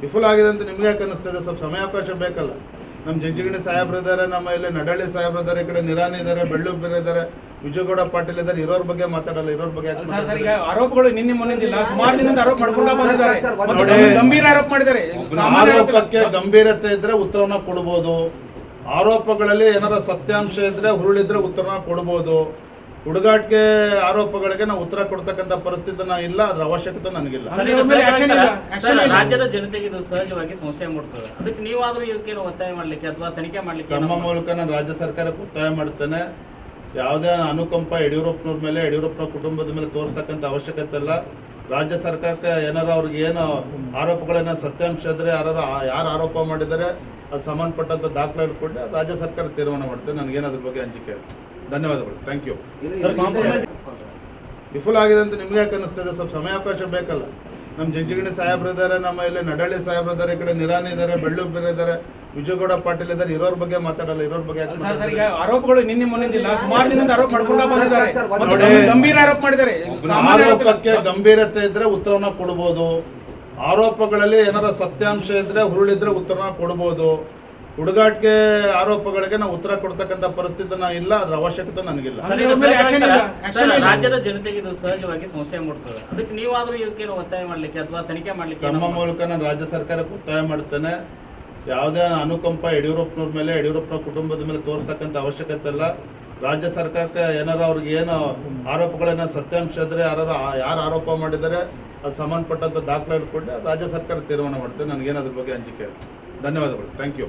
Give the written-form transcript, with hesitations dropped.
ವಿಫಲ ಆಗಿದೆ ಅಂತ ನಿಮ್ಗೆ ಯಾಕೆ ಅನ್ನಿಸ್ತದೆ? ಸ್ವಲ್ಪ ಸಮಯಾವಕಾಶ ಬೇಕಲ್ಲ. ನಮ್ಮ ಜಂಜಿಗಿಣಿ ಸಾಹೇಬ್ರಿದ್ದಾರೆ, ನಮ್ಮ ಇಲ್ಲಿ ನಡಳ್ಳಿ ಸಾಹೇಬ್ರಿದ್ದಾರೆ, ಈ ಕಡೆ ನಿರಾನಿ ಇದ್ದಾರೆ, ಬೆಳ್ಳೂರು ಇದ್ದಾರೆ, ವಿಜಯಗೌಡ ಪಾಟೀಲ್ ಇದ್ದಾರೆ. ಇರೋರ ಬಗ್ಗೆ ಮಾತಾಡಲ್ಲ, ಇರೋರ ಬಗ್ಗೆ ಆರೋಪಗಳು ನಿನ್ನೆ ಮೊನ್ನೆದಿಲ್ಲ, ಸುಮಾರು ದಿನದಿಂದ ಆರೋಪ ಮಾಡ್ಕೊಂಡು ಬಂದಿದ್ದಾರೆ. ಗಂಭೀರ ಆರೋಪ ಮಾಡಿದ್ದಾರೆ. ಆರೋಪಕ್ಕೆ ಗಂಭೀರತೆ ಇದ್ರೆ ಉತ್ತರವನ್ನ ಕೊಡ್ಬೋದು. ಆರೋಪಗಳಲ್ಲಿ ಏನಾರ ಸತ್ಯಾಂಶ ಇದ್ರೆ ಹುರುಳಿದ್ರೆ ಉತ್ತರನ ಕೊಡ್ಬೋದು. ಹುಡುಗಾಟಿಕೆ ಆರೋಪಗಳಿಗೆ ನಾವು ಉತ್ತರ ಕೊಡ್ತಕ್ಕಂಥ ಪರಿಸ್ಥಿತಿ ನಾವು ಇಲ್ಲ, ಅದ್ರ ಅವಶ್ಯಕತೆ ನನಗಿಲ್ಲ. ರಾಜ್ಯದ ಜನತೆಗೆ ಇದು ಸಹಜವಾಗಿ ಸಮಸ್ಯೆ ಮೂಡ್ತದೆ. ಅದಕ್ಕೆ ನೀವಾದ್ರೂ ಇದಕ್ಕೇನು ಒತ್ತಾಯ ಮಾಡ್ಲಿಕ್ಕೆ ಅಥವಾ ತನಿಖೆ ಮಾಡ್ಲಿಕ್ಕೆ ನಮ್ಮ ಮೂಲಕ ನಾನು ರಾಜ್ಯ ಸರ್ಕಾರಕ್ಕೆ ಒತ್ತಾಯ ಮಾಡ್ತೇನೆ. ಯಾವುದೇ ಅನುಕಂಪ ಯಡಿಯೂರಪ್ಪನವ್ರ ಮೇಲೆ, ಯಡಿಯೂರಪ್ಪನ ಕುಟುಂಬದ ಮೇಲೆ ತೋರಿಸ್ತಕ್ಕಂಥ ಅವಶ್ಯಕತೆ ಇಲ್ಲ. ರಾಜ್ಯ ಸರ್ಕಾರಕ್ಕೆ ಏನಾರ ಅವ್ರಿಗೆ ಏನು ಆರೋಪಗಳನ್ನ ಸತ್ಯಾಂಶ ಇದ್ರೆ ಯಾರು ಆರೋಪ ಮಾಡಿದ್ದಾರೆ ಅದು ಸಂಬಂಧಪಟ್ಟಂತ ದಾಖಲೆ ಇಟ್ಕೊಂಡೆ ರಾಜ್ಯ ಸರ್ಕಾರ ತೀರ್ಮಾನ ಮಾಡ್ತೇನೆ. ನನಗೇನದ್ರ ಬಗ್ಗೆ ಅಂಜಿಕೆ. ಧನ್ಯವಾದಗಳು. Thank you. ವಿಫಲ ಆಗಿದೆ ಅಂತ ನಿಮ್ಗೆ ಯಾಕೆ ಅನ್ನಿಸ್ತದೆ? ಸ್ವಲ್ಪ ಸಮಯಾವಕಾಶ ಬೇಕಲ್ಲ. ನಮ್ಮ ಜಂಜಿಗಿಣಿ ಸಾಹೇಬ್ರಿದ್ದಾರೆ, ನಮ್ಮ ಇಲ್ಲಿ ನಡಳ್ಳಿ ಸಾಹೇಬ್ರಿದ್ದಾರೆ, ಈ ಕಡೆ ನಿರಾನಿ ಇದ್ದಾರೆ, ಬೆಳ್ಳೂರು ಇದ್ದಾರೆ, ವಿಜಯಗೌಡ ಪಾಟೀಲ್ ಇದ್ದಾರೆ. ಇರೋರ ಬಗ್ಗೆ ಮಾತಾಡಲ್ಲ, ಇರೋರ ಬಗ್ಗೆ ಆರೋಪಗಳು ನಿನ್ನೆ ಮೊನ್ನೆದಿಲ್ಲ, ಸುಮಾರು ದಿನದಿಂದ ಆರೋಪ ಮಾಡ್ಕೊಂಡು ಬಂದಿದ್ದಾರೆ. ಗಂಭೀರ ಆರೋಪ ಮಾಡಿದ್ದಾರೆ. ಆರೋಪಕ್ಕೆ ಗಂಭೀರತೆ ಇದ್ರೆ ಉತ್ತರವನ್ನ ಕೊಡ್ಬೋದು. ಆರೋಪಗಳಲ್ಲಿ ಏನಾರ ಸತ್ಯಾಂಶ ಇದ್ರೆ ಹುರುಳಿದ್ರೆ ಉತ್ತರನ ಕೊಡ್ಬೋದು. ಹುಡುಗಾಟಿಕೆ ಆರೋಪಗಳಿಗೆ ನಾವು ಉತ್ತರ ಕೊಡ್ತಕ್ಕಂಥ ಪರಿಸ್ಥಿತಿ ನಾವು ಇಲ್ಲ, ಅದ್ರ ಅವಶ್ಯಕತೆ ನನಗಿಲ್ಲ. ರಾಜ್ಯದ ಜನತೆಗೆ ಇದು ಸಹಜವಾಗಿ ಸಮಸ್ಯೆ ಮೂಡ್ತದೆ. ಅದಕ್ಕೆ ನೀವಾದ್ರೂ ಇದಕ್ಕೇನು ಒತ್ತಾಯ ಮಾಡ್ಲಿಕ್ಕೆ ಅಥವಾ ತನಿಖೆ ಮಾಡ್ಲಿಕ್ಕೆ ನಮ್ಮ ಮೂಲಕ ನಾನು ರಾಜ್ಯ ಸರ್ಕಾರಕ್ಕೆ ಒತ್ತಾಯ ಮಾಡ್ತೇನೆ. ಯಾವುದೇ ಅನುಕಂಪ ಯಡಿಯೂರಪ್ಪನವ್ರ ಮೇಲೆ, ಯಡಿಯೂರಪ್ಪನ ಕುಟುಂಬದ ಮೇಲೆ ತೋರಿಸ್ತಕ್ಕಂಥ ಅವಶ್ಯಕತೆ ಇಲ್ಲ. ರಾಜ್ಯ ಸರ್ಕಾರಕ್ಕೆ ಏನಾರ ಅವ್ರಿಗೆ ಏನು ಆರೋಪಗಳನ್ನ ಸತ್ಯಾಂಶ ಇದ್ರೆ ಯಾರು ಆರೋಪ ಮಾಡಿದ್ದಾರೆ ಅದು ಸಂಬಂಧಪಟ್ಟಂತ ದಾಖಲೆ ಇಟ್ಕೊಂಡೆ ರಾಜ್ಯ ಸರ್ಕಾರ ತೀರ್ಮಾನ ಮಾಡ್ತೇನೆ. ನನಗೇನದ್ರ ಬಗ್ಗೆ ಅಂಜಿಕೆ. ಧನ್ಯವಾದಗಳು. Thank you.